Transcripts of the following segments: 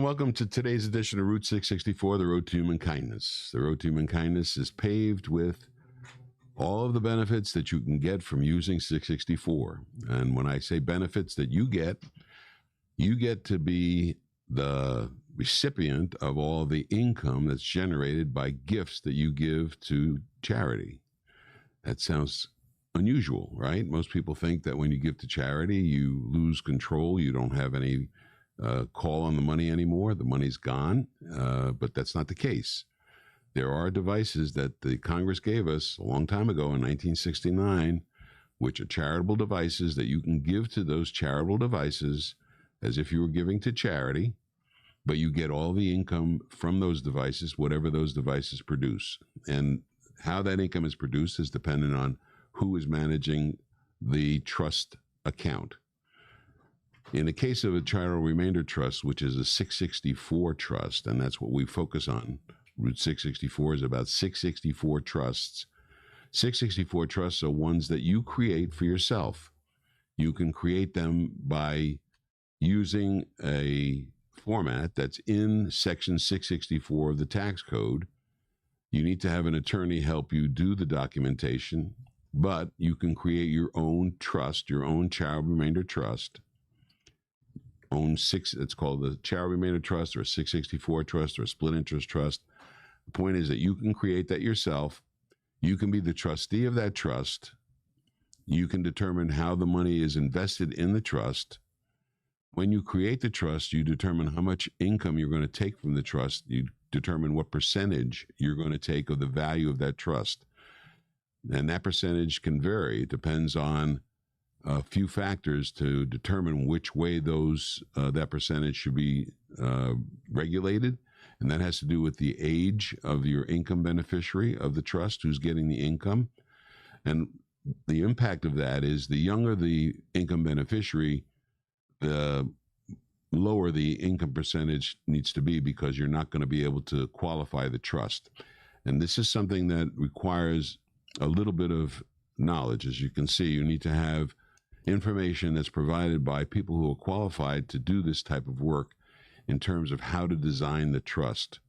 welcome to today's edition of Route 664, the Road to Human Kindness. The Road to Human Kindness is paved with all of the benefits that you can get from using 664. And when I say benefits that you get to be the recipient of all the income that's generated by gifts that you give to charity. That sounds unusual, right? Most people think that when you give to charity, you lose control. You don't have any call on the money anymore. The money's gone, but that's not the case. There are devices that the Congress gave us a long time ago in 1969, which are charitable devices that you can give to those charitable devices as if you were giving to charity, but you get all the income from those devices, whatever those devices produce. And how that income is produced is dependent on who is managing the trust account. In the case of a charitable remainder trust, which is a 664 trust, and that's what we focus on, Route 664 is about 664 trusts. 664 trusts are ones that you create for yourself. You can create them by using a format that's in Section 664 of the tax code. You need to have an attorney help you do the documentation, but you can create your own trust, your own charitable remainder trust. It's called the charitable remainder trust or a 664 trust or a split interest trust. The point is that you can create that yourself. You can be the trustee of that trust. You can determine how the money is invested in the trust. When you create the trust, you determine how much income you're going to take from the trust. You determine what percentage you're going to take of the value of that trust. And that percentage can vary. It depends on a few factors to determine which way that percentage should be regulated. And that has to do with the age of your income beneficiary of the trust who's getting the income. And the impact of that is the younger the income beneficiary, the lower the income percentage needs to be, because you're not going to be able to qualify the trust. And this is something that requires a little bit of knowledge. As you can see, you need to have information that's provided by people who are qualified to do this type of work in terms of how to design the trust.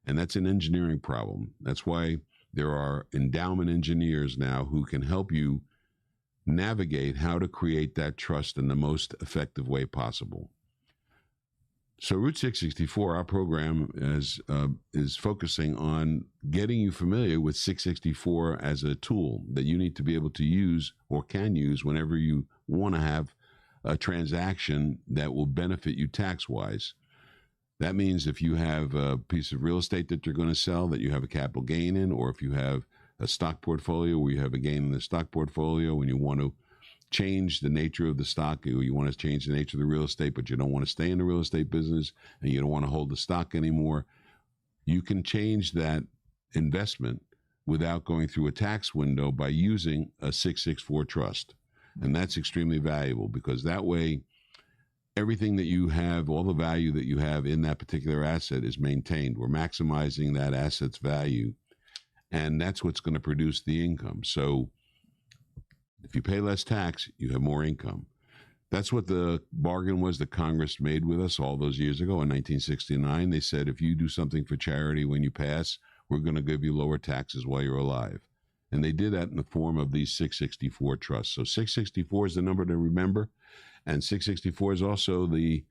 And that's an engineering problem. That's why there are endowment engineers now who can help you navigate how to create that trust in the most effective way possible. So Route 664, our program is focusing on getting you familiar with 664 as a tool that you need to be able to use or can use whenever you want to have a transaction that will benefit you tax-wise. That means if you have a piece of real estate that you're going to sell that you have a capital gain in, or if you have a stock portfolio where you have a gain in the stock portfolio and you want to change the nature of the stock, or you want to change the nature of the real estate, but you don't want to stay in the real estate business and you don't want to hold the stock anymore, you can change that investment without going through a tax window by using a 664 trust. And that's extremely valuable, because that way everything that you have, all the value that you have in that particular asset is maintained. We're maximizing that asset's value, and that's what's going to produce the income. So if you pay less tax, you have more income. That's what the bargain was that Congress made with us all those years ago in 1969. They said, if you do something for charity when you pass, we're going to give you lower taxes while you're alive. And they did that in the form of these 664 trusts. So 664 is the number to remember. And 664 is also the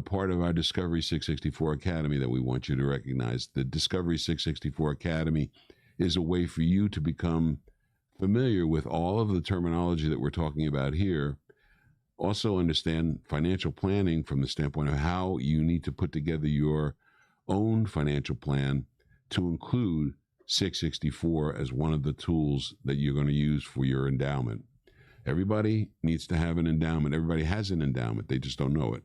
part of our Discovery 664 Academy that we want you to recognize. The Discovery 664 Academy is a way for you to become familiar with all of the terminology that we're talking about here. Also understand financial planning from the standpoint of how you need to put together your own financial plan to include 664 as one of the tools that you're going to use for your endowment. Everybody needs to have an endowment. Everybody has an endowment. They just don't know it.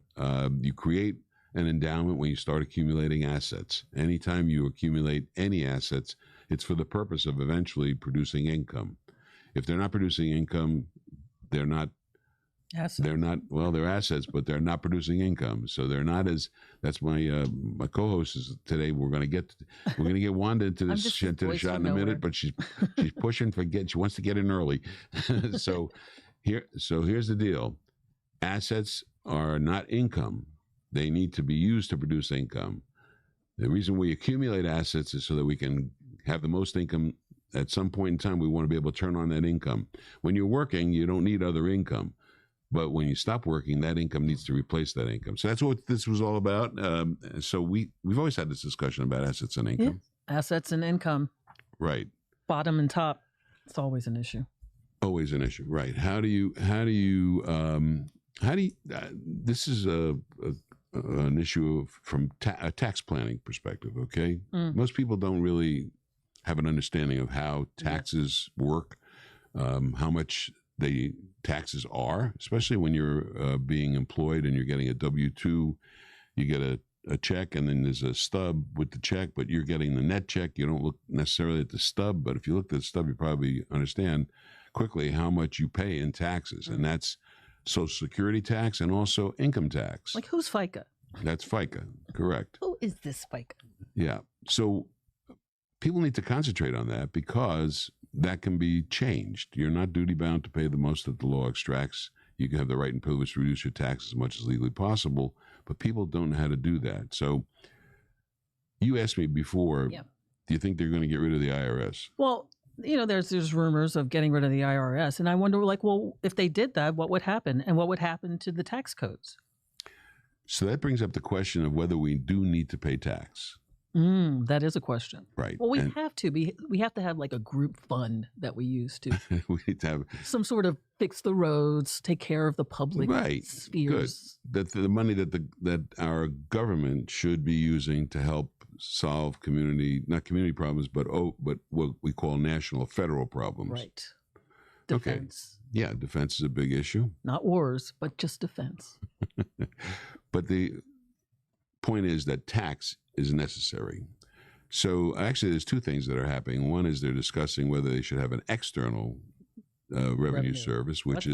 You create an endowment when you start accumulating assets. Anytime you accumulate any assets, it's for the purpose of eventually producing income. If they're not producing income, they're not assets. They're assets, but they're not producing income. So they're not as. That's my my co-host is today. We're going to get Wanda into this shot in a minute, but she's pushing for She wants to get in early. So here's the deal. Assets are not income. They need to be used to produce income. The reason we accumulate assets is so that we can have the most income. At some point in time, we want to be able to turn on that income. When you're working, you don't need other income. But when you stop working, that income needs to replace that income. So that's what this was all about. So we've always had this discussion about assets and income. Yeah. Assets and income. Right. Bottom and top. It's always an issue. Always an issue. Right. This is an issue from a tax planning perspective. Okay. Most people don't really have an understanding of how taxes work, how much taxes are, especially when you're being employed and you're getting a W-2. You get a check, and then there's a stub with the check, but you're getting the net check. You don't look necessarily at the stub, but if you look at the stub, you probably understand quickly how much you pay in taxes, and that's Social Security tax and also income tax. Like, who's FICA? That's FICA, correct. Who is this FICA? Yeah. So people need to concentrate on that because that can be changed. You're not duty bound to pay the most that the law extracts. You can have the right and privilege to reduce your taxes as much as legally possible, but people don't know how to do that. So you asked me before, do you think they're going to get rid of the IRS? Well, there's rumors of getting rid of the IRS. And I wonder, if they did that, what would happen? And what would happen to the tax codes? So that brings up the question of whether we do need to pay tax. That is a question. Right. Well, we have to. We have to have like a group fund that we use to. We need to have some sort of fix the roads, take care of the public spheres. Good. That the money that our government should be using to help solve not community problems, but what we call national or federal problems. Right. Defense. Okay. Yeah, defense is a big issue. Not wars, but just defense. But the point is that tax is necessary. So actually there's two things that are happening. One is they're discussing whether they should have an external revenue service, which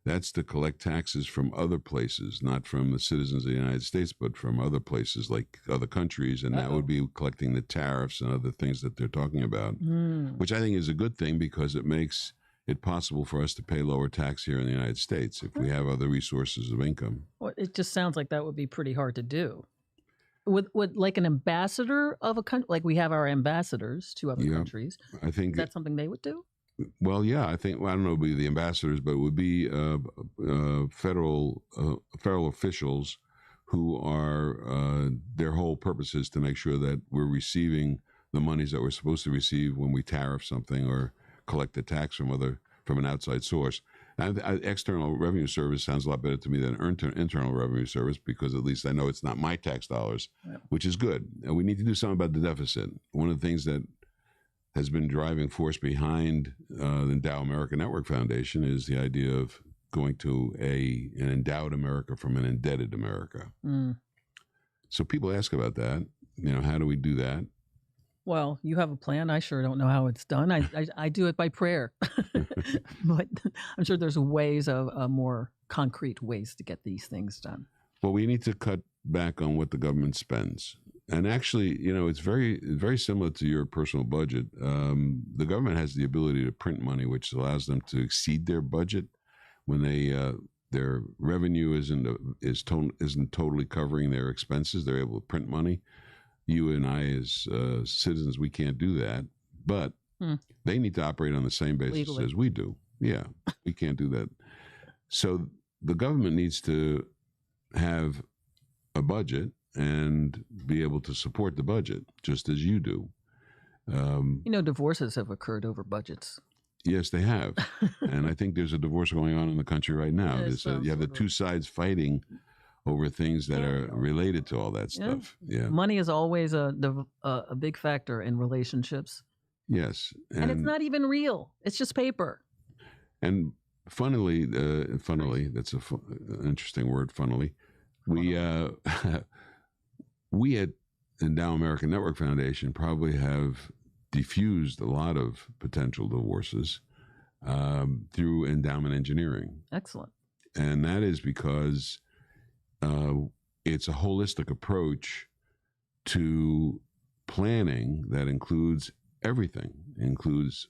that's to collect taxes from other places, not from the citizens of the United States, but from other places like other countries. And that would be collecting the tariffs and other things that they're talking about, which I think is a good thing because it makes it possible for us to pay lower tax here in the United States if we have other resources of income. Well, it just sounds like that would be pretty hard to do. Would like an ambassador of a country, like we have our ambassadors to other countries, I think that's something they would do? Well, yeah, I think, I don't know, it would be the ambassadors, but it would be federal officials who are, their whole purpose is to make sure that we're receiving the monies that we're supposed to receive when we tariff something or collect a tax from an outside source. External revenue service sounds a lot better to me than internal revenue service because at least I know it's not my tax dollars, which is good. And we need to do something about the deficit. One of the things that has been driving force behind the Endow America Network Foundation is the idea of going to an endowed America from an indebted America. So people ask about that. How do we do that? Well, you have a plan. I sure don't know how it's done. I do it by prayer. But I'm sure there's ways of more concrete ways to get these things done. Well, we need to cut back on what the government spends. And actually, it's very similar to your personal budget. The government has the ability to print money, which allows them to exceed their budget when their revenue isn't totally covering their expenses. They're able to print money. You and I, as citizens, we can't do that, but they need to operate on the same basis legally as we do. Yeah, we can't do that. So the government needs to have a budget and be able to support the budget, just as you do. Divorces have occurred over budgets. Yes, they have. And I think there's a divorce going on in the country right now. You have the two sides fighting over things that are related to all that stuff. Yeah. Money is always a big factor in relationships. Yes. And it's not even real. It's just paper. And funnily, that's an interesting word, funnily. We at Endow America Network Foundation probably have diffused a lot of potential divorces through endowment engineering. Excellent. And that is because it's a holistic approach to planning that includes everything. It includes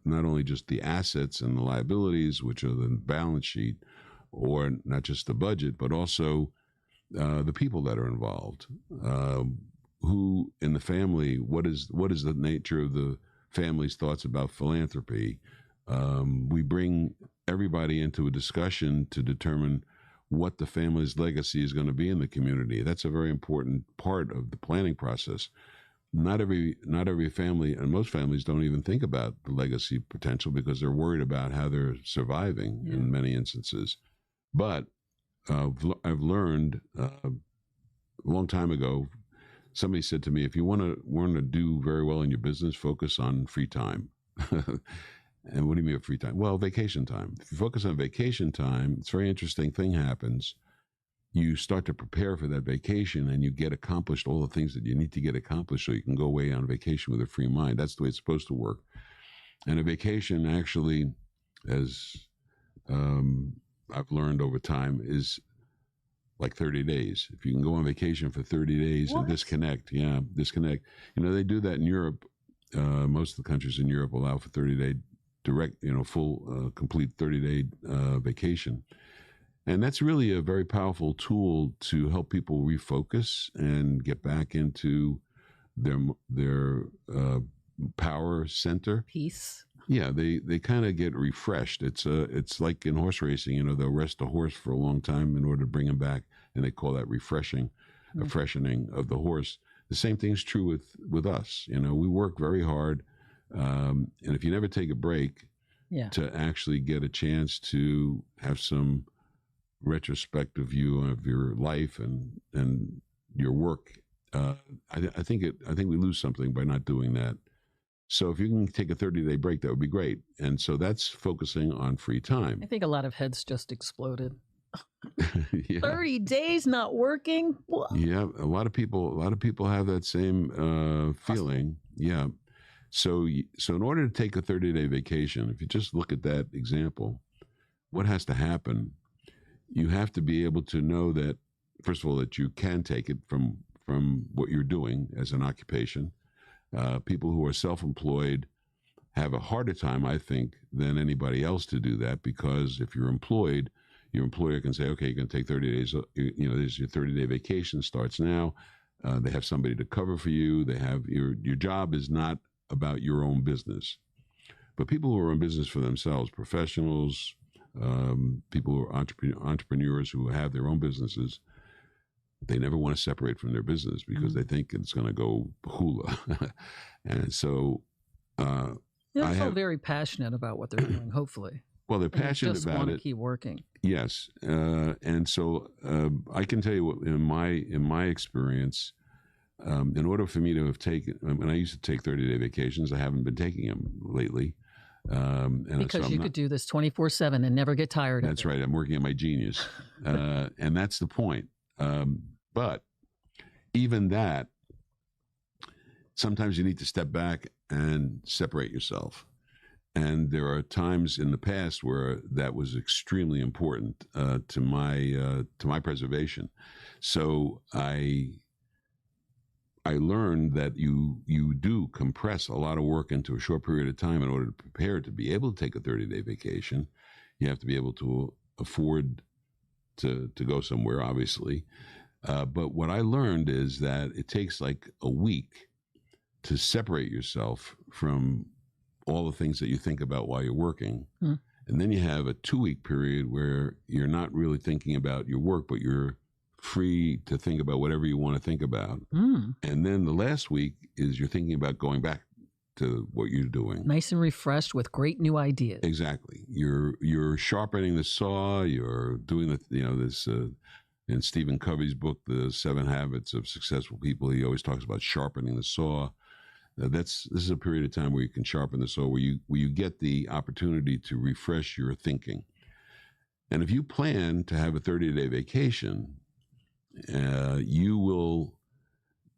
not only just the assets and the liabilities, which are the balance sheet, or not just the budget, but also the people that are involved, who in the family, what is the nature of the family's thoughts about philanthropy. We bring everybody into a discussion to determine what the family's legacy is going to be in the community. That's a very important part of the planning process. Not every family, and most families don't even think about the legacy potential because they're worried about how they're surviving in many instances. But I've learned a long time ago, somebody said to me, if you want to do very well in your business, focus on free time. And what do you mean by free time? Well, vacation time. If you focus on vacation time, it's a very interesting thing happens. You start to prepare for that vacation and you get accomplished all the things that you need to get accomplished so you can go away on vacation with a free mind. That's the way it's supposed to work. And a vacation actually, as I've learned over time, is like 30 days. If you can go on vacation for 30 days and disconnect. They do that in Europe. Most of the countries in Europe allow for 30-day direct, full, complete 30-day vacation. And that's really a very powerful tool to help people refocus and get back into their power center. Peace. Yeah, they kind of get refreshed. It's like in horse racing, they'll rest a horse for a long time in order to bring him back, and they call that refreshing, a freshening of the horse. The same thing's true with us. We work very hard, and if you never take a break to actually get a chance to have some retrospective view of your life and your work, I think we lose something by not doing that. So if you can take a 30-day break, that would be great. And so that's focusing on free time. I think a lot of heads just exploded. 30 days not working? What? Yeah, a lot of people have that same feeling. Yeah. So in order to take a 30-day vacation, if you just look at that example, what has to happen? You have to be able to know that, first of all, that you can take it from what you're doing as an occupation. People who are self-employed have a harder time, I think, than anybody else to do that, because if you're employed, your employer can say, okay, you're going to take 30 days, this is your 30-day vacation starts now. They have somebody to cover for you. They have your job is not about your own business. But people who are in business for themselves, professionals, people who are entrepreneurs who have their own businesses, they never want to separate from their business because they think it's going to go hula. And so they're also very passionate about what they're doing, hopefully. Well, they're passionate just about want it. To keep working. Yes. And so I can tell you what, in my experience, in order for me to have taken, when I used to take 30-day vacations, I haven't been taking them lately. Because you could do this 24/7 and never get tired. That's right. I'm working on my genius. And that's the point. But even that, sometimes you need to step back and separate yourself. And there are times in the past where that was extremely important to my preservation. So I learned that you do compress a lot of work into a short period of time in order to prepare to be able to take a 30-day vacation. You have to be able to afford to go somewhere, obviously. But what I learned is that it takes like a week to separate yourself from all the things that you think about while you're working. And then you have a 2-week period where you're not really thinking about your work, but you're free to think about whatever you want to think about. And then the last week is you're thinking about going back to what you're doing. Nice and refreshed with great new ideas. Exactly. You're sharpening the saw. You're doing this in Stephen Covey's book, The 7 Habits of Successful People. He always talks about sharpening the saw. This is a period of time where you can sharpen the saw, where you get the opportunity to refresh your thinking. And if you plan to have a 30-day vacation, you will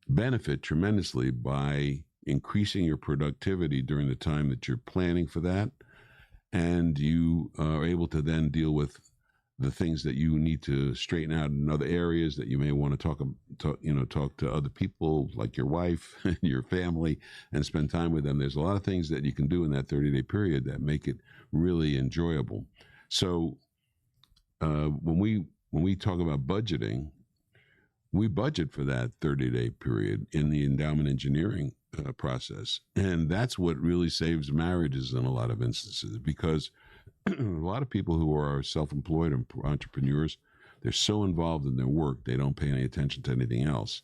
benefit tremendously by increasing your productivity during the time that you're planning for that. And you are able to then deal with the things that you need to straighten out in other areas that you may want to talk to other people like your wife and your family and spend time with them. There's a lot of things that you can do in that 30-day period that make it really enjoyable. So when we talk about budgeting, we budget for that 30-day period in the endowment engineering process. And that's what really saves marriages in a lot of instances, because a lot of people who are self-employed and entrepreneurs, they're so involved in their work, they don't pay any attention to anything else.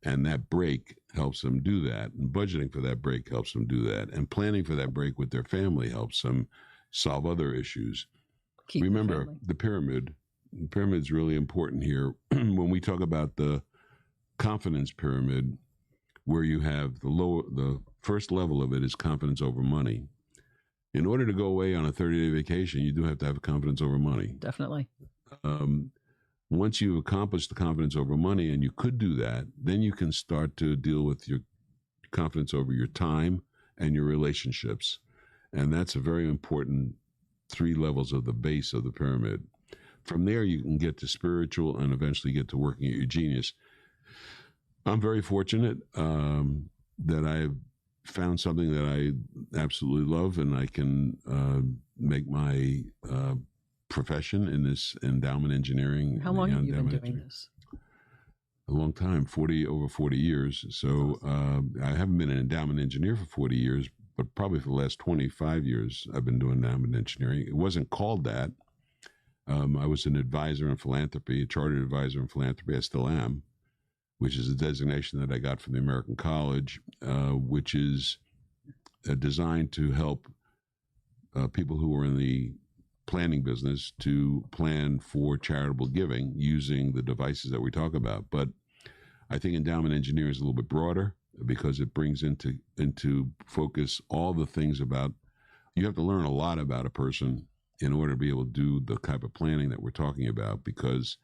And that break helps them do that. And budgeting for that break helps them do that. And planning for that break with their family helps them solve other issues. Remember, the pyramid. The pyramid is really important here. When we talk about the confidence pyramid, where you have the first level of it is confidence over money. In order to go away on a 30-day vacation, you do have to have confidence over money. Definitely. Once you've accomplished the confidence over money, and you could do that, then you can start to deal with your confidence over your time and your relationships. And that's a very important 3 levels of the base of the pyramid. From there, you can get to spiritual and eventually get to working at your genius. I'm very fortunate that I've found something that I absolutely love, and I can make my profession in this endowment engineering. How long have you been doing this? A long time, over 40 years. So I haven't been an endowment engineer for 40 years, but probably for the last 25 years, I've been doing endowment engineering. It wasn't called that. I was an advisor in philanthropy, a chartered advisor in philanthropy. I still am, which is a designation that I got from the American College, which is designed to help people who are in the planning business to plan for charitable giving using the devices that we talk about. But I think endowment engineering is a little bit broader because it brings into focus all the things about, you have to learn a lot about a person in order to be able to do the type of planning that we're talking about, because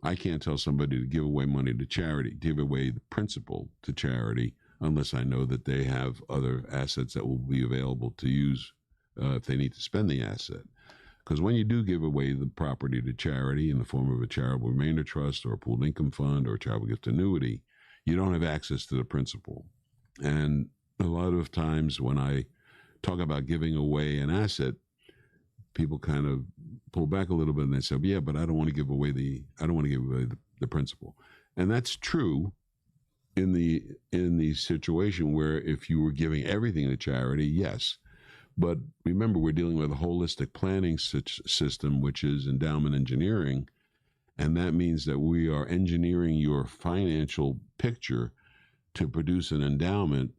I can't tell somebody to give away money to charity, give away the principal to charity, unless I know that they have other assets that will be available to use if they need to spend the asset. Because when you do give away the property to charity in the form of a charitable remainder trust or a pooled income fund or a charitable gift annuity, you don't have access to the principal. And a lot of times when I talk about giving away an asset, people kind of pull back a little bit and they say, yeah, but I don't want to give away the principal. And that's true in the situation where if you were giving everything to charity, yes. But remember, we're dealing with a holistic planning system, which is endowment engineering. And that means that we are engineering your financial picture to produce an endowment.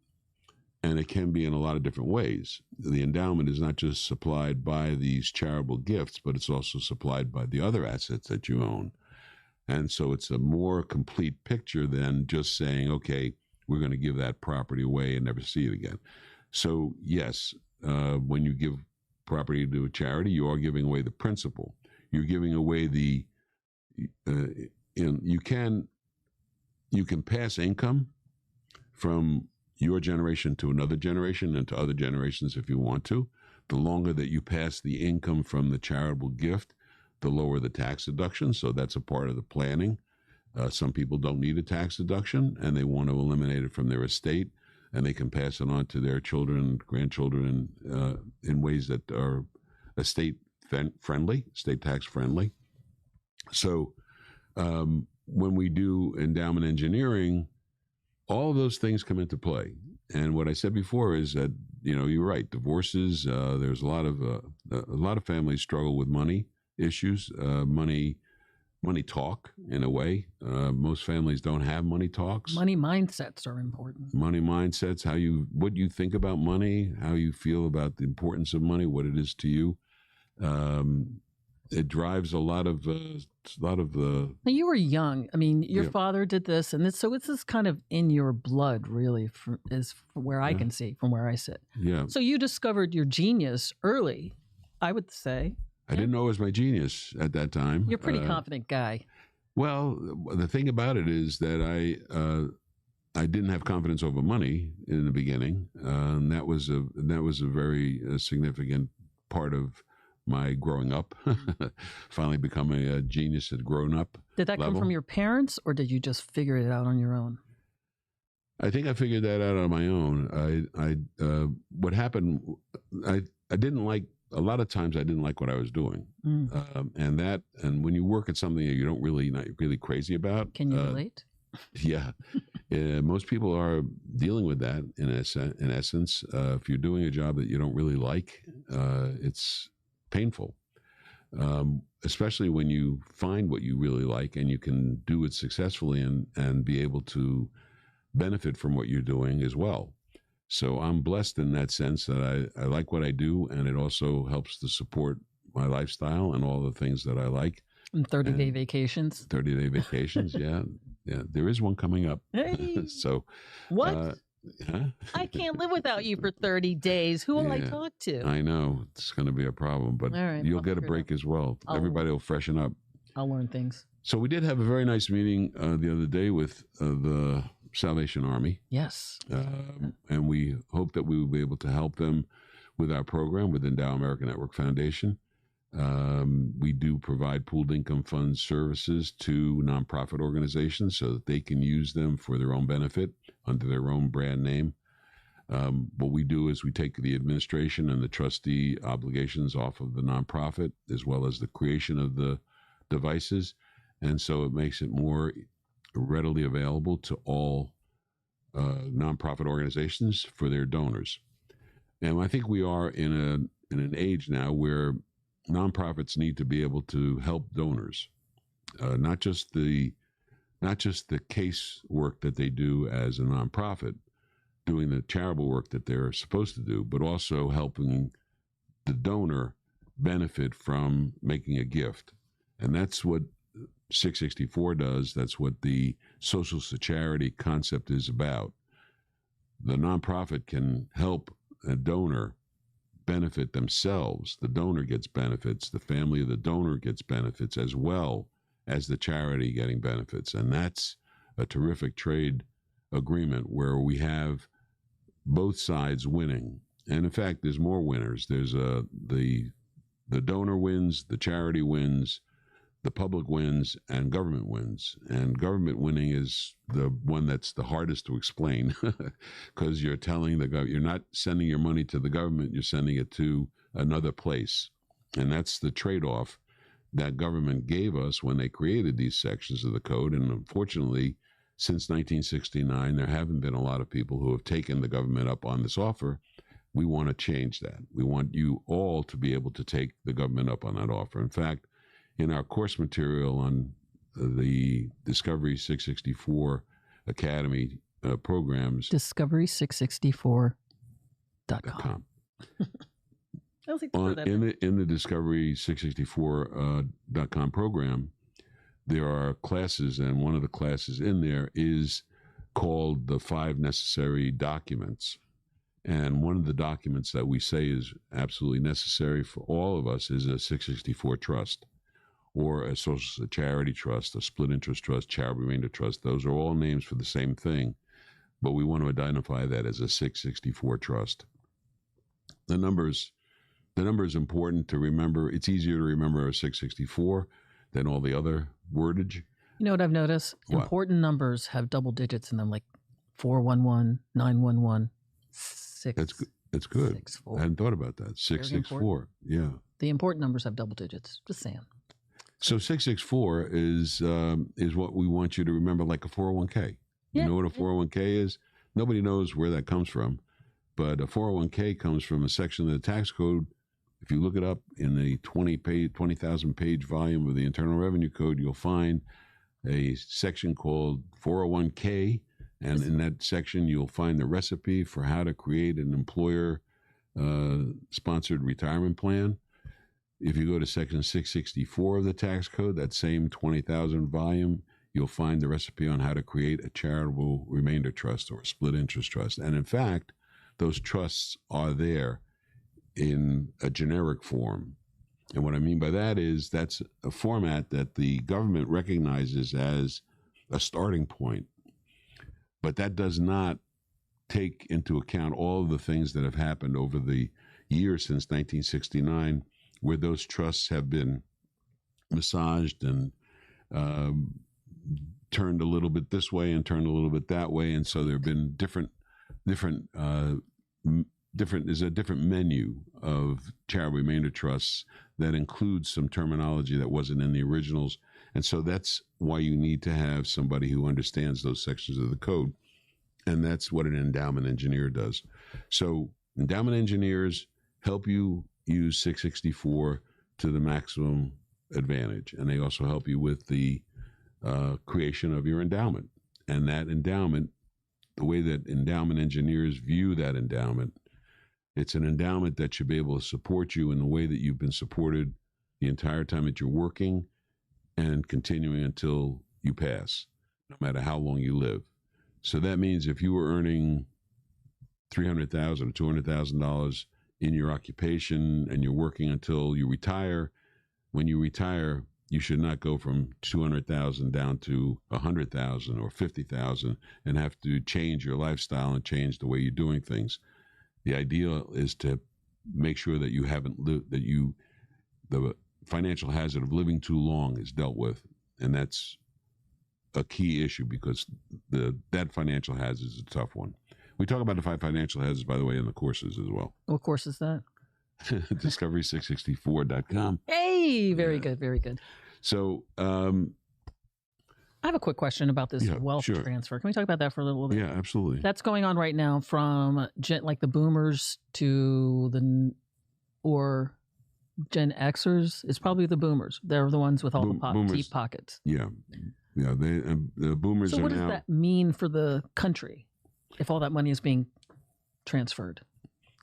And it can be in a lot of different ways. The endowment is not just supplied by these charitable gifts, but it's also supplied by the other assets that you own. And so it's a more complete picture than just saying, okay, we're going to give that property away and never see it again. So yes, when you give property to a charity, you are giving away the principal. You're giving away you can pass income from your generation to another generation and to other generations if you want to. The longer that you pass the income from the charitable gift, the lower the tax deduction. So that's a part of the planning. Some people don't need a tax deduction and they want to eliminate it from their estate, and they can pass it on to their children and grandchildren in ways that are estate friendly, estate tax friendly. So when we do endowment engineering, all of those things come into play. And what I said before is that, you're right. Divorces, there's a lot of families struggle with money issues, money talk in a way. Most families don't have money talks. Money mindsets are important. Money mindsets, what you think about money, how you feel about the importance of money, what it is to you. It drives a lot of the. Now, you were young. I mean, your father did this, and so it's this kind of in your blood, really, is where I can see from where I sit. Yeah. So you discovered your genius early, I would say. I didn't know it was my genius at that time. You're a pretty confident guy. Well, the thing about it is that I didn't have confidence over money in the beginning, and that was a very significant part of my growing up, finally becoming a genius at grown up. Did that come from your parents, or did you just figure it out on your own? I think I figured that out on my own. What happened, I didn't like a lot of times I didn't like what I was doing. Mm. And when you work at something that you don't really, not really crazy about. Can you relate? Yeah. Most people are dealing with that in essence. If you're doing a job that you don't really like, it's painful. Especially when you find what you really like and you can do it successfully and be able to benefit from what you're doing as well. So I'm blessed in that sense that I like what I do, and it also helps to support my lifestyle and all the things that I like. And 30-day vacations. 30-day vacations, yeah. Yeah, there is one coming up. Hey. So what? Huh? I can't live without you for 30 days. Who will I talk to? I know. It's going to be a problem, but you'll get a break as well. Everybody will freshen up. I'll learn things. So we did have a very nice meeting the other day with the Salvation Army. Yes. And we hope that we will be able to help them with our program with Endow American Network Foundation. We do provide pooled income fund services to nonprofit organizations so that they can use them for their own benefit under their own brand name. What we do is we take the administration and the trustee obligations off of the nonprofit, as well as the creation of the devices. And so it makes it more readily available to all nonprofit organizations for their donors. And I think we are in an age now where nonprofits need to be able to help donors, not just the case work that they do as a nonprofit, doing the charitable work that they're supposed to do, but also helping the donor benefit from making a gift. And that's what 664 does. That's what the social charity concept is about. The nonprofit can help a donor benefit themselves. The donor gets benefits. The family of the donor gets benefits, as well as the charity getting benefits. And that's a terrific trade agreement where we have both sides winning. And in fact, there's more winners. There's the donor wins, the charity wins, the public wins, and government wins. And government winning is the one that's the hardest to explain, because you're telling you're not sending your money to the government, you're sending it to another place. And that's the trade-off that government gave us when they created these sections of the code. And unfortunately, since 1969, there haven't been a lot of people who have taken the government up on this offer. We want to change that. We want you all to be able to take the government up on that offer. In fact, in our course material on the Discovery 664 Academy programs. Discovery664.com. In the Discovery664.com program, there are classes, and one of the classes in there is called the 5 necessary documents. And one of the documents that we say is absolutely necessary for all of us is a 664 trust, or a social charity trust, a split interest trust, charitable remainder trust. Those are all names for the same thing, but we want to identify that as a 664 trust. The number is important to remember. It's easier to remember a 664 than all the other wordage. You know what I've noticed? What? Important numbers have double digits in them, like 411, 911, 6. That's good. 6-4. I hadn't thought about that. 664. Yeah. The important numbers have double digits. Just saying. So 664 is what we want you to remember, like a 401k. You know what a 401k is? Nobody knows where that comes from, but a 401k comes from a section of the tax code. If you look it up in the 20,000 page volume of the Internal Revenue Code, you'll find a section called 401k, and in that section you'll find the recipe for how to create an employer sponsored retirement plan. If you go to section 664 of the tax code, that same 20,000 volume, you'll find the recipe on how to create a charitable remainder trust or a split interest trust. And in fact, those trusts are there in a generic form. And what I mean by that is that's a format that the government recognizes as a starting point. But that does not take into account all of the things that have happened over the years since 1969, where those trusts have been massaged and turned a little bit this way and turned a little bit that way. And so there have been different there's a different menu of charitable remainder trusts that includes some terminology that wasn't in the originals. And so that's why you need to have somebody who understands those sections of the code. And that's what an endowment engineer does. So endowment engineers help you use 664 to the maximum advantage. And they also help you with the creation of your endowment. And that endowment, the way that endowment engineers view that endowment, it's an endowment that should be able to support you in the way that you've been supported the entire time that you're working and continuing until you pass, no matter how long you live. So that means if you were earning $300,000 or $200,000 in your occupation and you're working until you retire, when you retire, you should not go from 200,000 down to 100,000 or 50,000 and have to change your lifestyle and change the way you're doing things. The idea is to make sure that you haven't lived, that the financial hazard of living too long is dealt with. And that's a key issue because that financial hazard is a tough one. We talk about the 5 financial hazards, by the way, in the courses as well. What course is that? Discovery664.com. Hey, very good, very good. So, I have a quick question about this wealth transfer. Can we talk about that for a little bit? Yeah, absolutely. That's going on right now from like the boomers to or Gen Xers. It's probably the boomers. They're the ones with all the deep pockets. Yeah. Yeah. The boomers so are now. So what does that mean for the country if all that money is being transferred?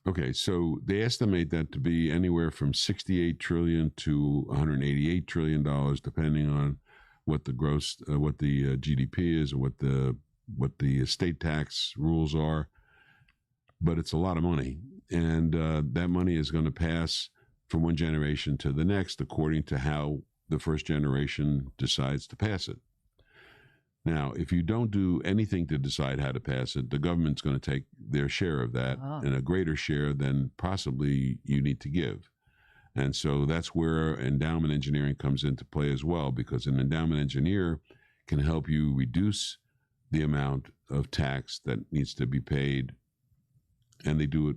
Okay, so they estimate that to be anywhere from $68 trillion to $188 trillion, depending on what the gross, what the GDP is, or what the estate tax rules are. But it's a lot of money, and that money is going to pass from one generation to the next, according to how the first generation decides to pass it. Now, if you don't do anything to decide how to pass it, the government's going to take their share of that and a greater share than possibly you need to give. And so that's where endowment engineering comes into play as well, because an endowment engineer can help you reduce the amount of tax that needs to be paid. And they do it.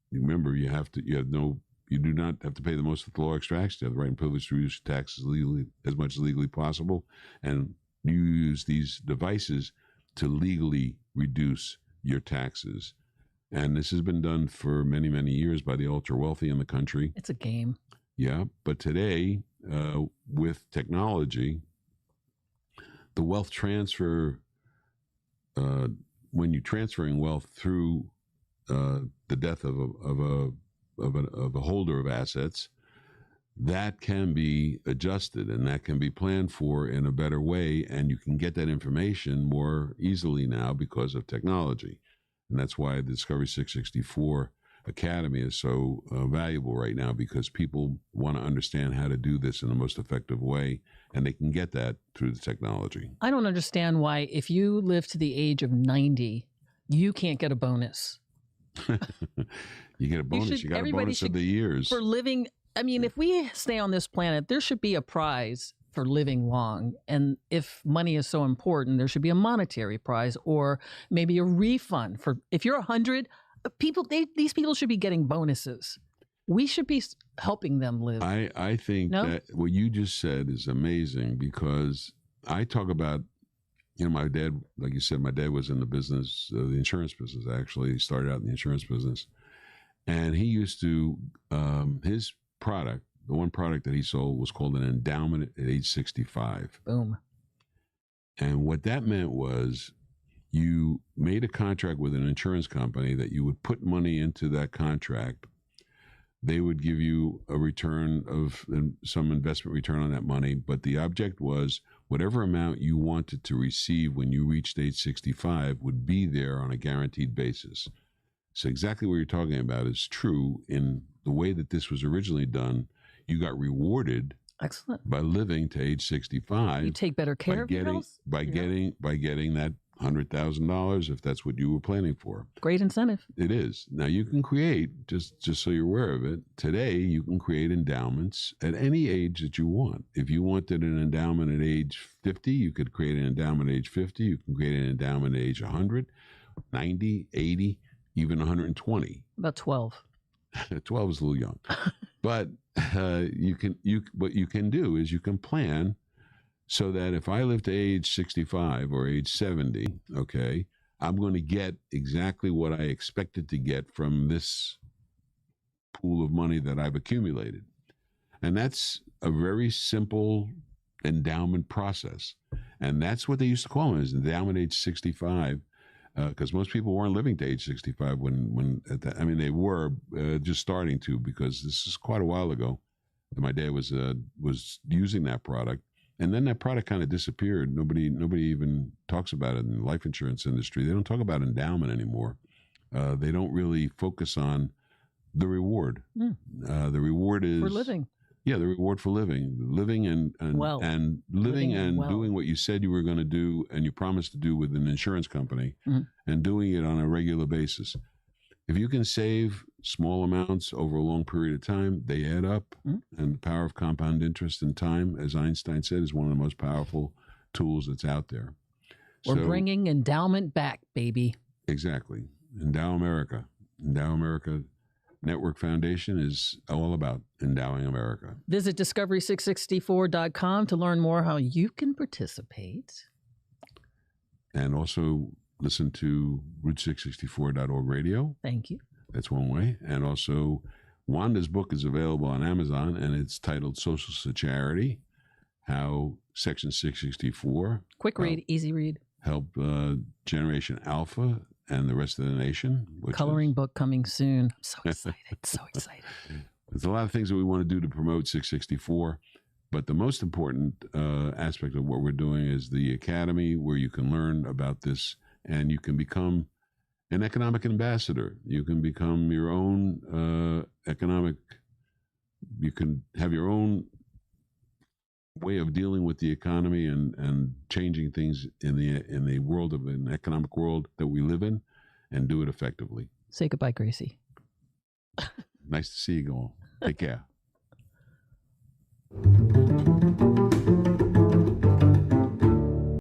Remember, you do not have to pay the most of the law extracts. You have the right and privilege to reduce taxes legally, as much as legally possible. And you use these devices to legally reduce your taxes. And this has been done for many, many years by the ultra wealthy in the country. It's a game. Yeah. But today, with technology, the wealth transfer, when you're transferring wealth through the death of a holder of assets, that can be adjusted and that can be planned for in a better way. And you can get that information more easily now because of technology. And that's why the Discovery 664 Academy is so valuable right now, because people want to understand how to do this in the most effective way. And they can get that through the technology. I don't understand why, if you live to the age of 90, you can't get a bonus. You get a bonus. You got a bonus of the years. For living. I mean, if we stay on this planet, there should be a prize for living long. And if money is so important, there should be a monetary prize or maybe a refund for, if you're 100 people, these people should be getting bonuses. We should be helping them live. I think that what you just said is amazing, because I talk about, my dad, like you said, my dad was in the business, the insurance business, actually. He started out in the insurance business. And he used to, his product, the one product that he sold was called an endowment at age 65. Boom. And what that meant was you made a contract with an insurance company that you would put money into that contract. They would give you a return of some investment return on that money. But the object was whatever amount you wanted to receive when you reached age 65 would be there on a guaranteed basis. So exactly what you're talking about is true in the way that this was originally done. You got rewarded by living to age 65. You take better care of your health? By getting that $100,000 if that's what you were planning for. Great incentive. It is. Now you can create, just so you're aware of it, today you can create endowments at any age that you want. If you wanted an endowment at age 50, you could create an endowment at age 50. You can create an endowment at age 100, 90, 80. even 120. About 12. 12 is a little young. But what you can do is you can plan so that if I live to age 65 or age 70, okay, I'm going to get exactly what I expected to get from this pool of money that I've accumulated. And that's a very simple endowment process. And that's what they used to call it, is endowment age 65, because most people weren't living to age 65 they were just starting to, because this is quite a while ago. And my dad was using that product. And then that product kind of disappeared. Nobody even talks about it in the life insurance industry. They don't talk about endowment anymore. They don't really focus on the reward. The reward is for living. Yeah, the reward for living and well. and living and well. Doing what you said you were going to do and you promised to do with an insurance company, and doing it on a regular basis. If you can save small amounts over a long period of time, they add up. And the power of compound interest in time, as Einstein said, is one of the most powerful tools that's out there. We're bringing endowment back, baby. Exactly. Endow America. Endow America Network Foundation is all about endowing America. Visit discovery664.com to learn more how you can participate. And also listen to route664.org radio. Thank you. That's one way. And also, Wanda's book is available on Amazon, and it's titled Socials to Charity, How Section 664. Quick read, easy read. Help Generation Alpha and the rest of the nation. Coloring book coming soon. I'm so excited. So excited. There's a lot of things that we want to do to promote 664. But the most important aspect of what we're doing is the academy, where you can learn about this and you can become an economic ambassador. You can become your own you can have your own way of dealing with the economy and changing things in the world of an economic world that we live in, and do it effectively. Say goodbye, Gracie. Nice to see you all. Take care.